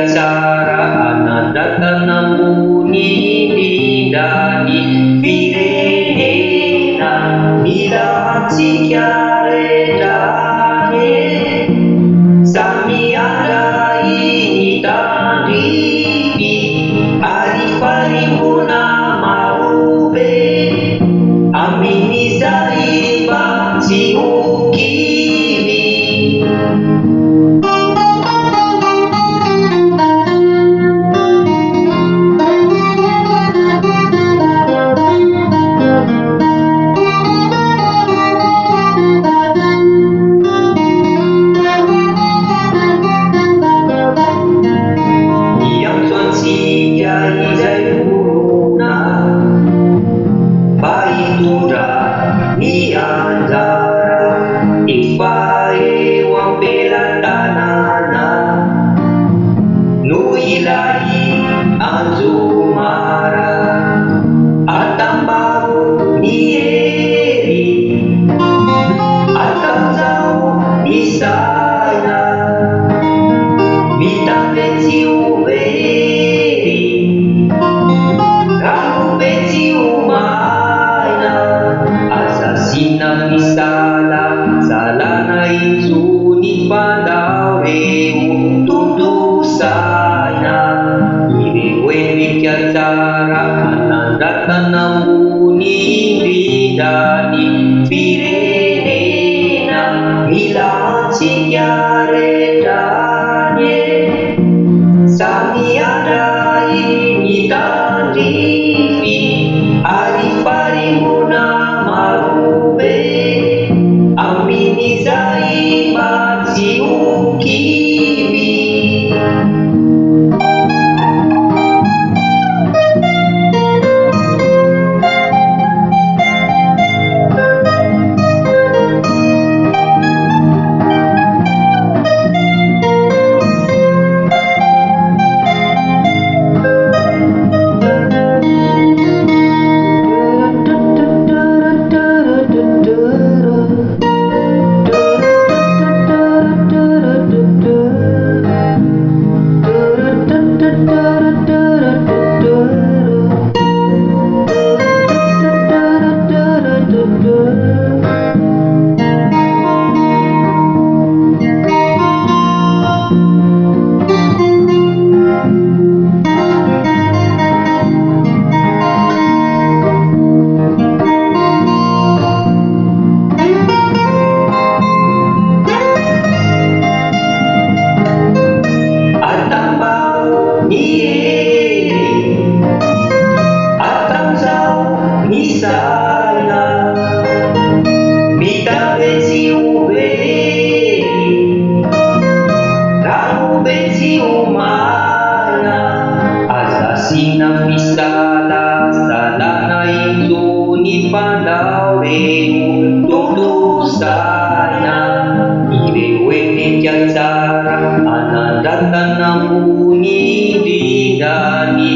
Sarana Datanamuni Dani Virena Milanzi chiare dane Sami adai taribi Alifari muna maube Amini zaiba siukiri Ifae wang pelantanana Nuilai Azumara Atambaru Nieri Atamzau Isana Vitapezi Uveri Rapupezi Umana Assassina Misala Salana izuni pandaweu tutu sana Ireweni kiatara anandatanamuni bidani Virenena milanzi chiare danye Sami adai nitandiri Alifari muna marube Amini zaiba siukiri Sana Vitapezi uveri Rapupezi umana Assassina Misala Salana izuni pandaweu tutu sana Ireweni kiatara Anandatanamuni didani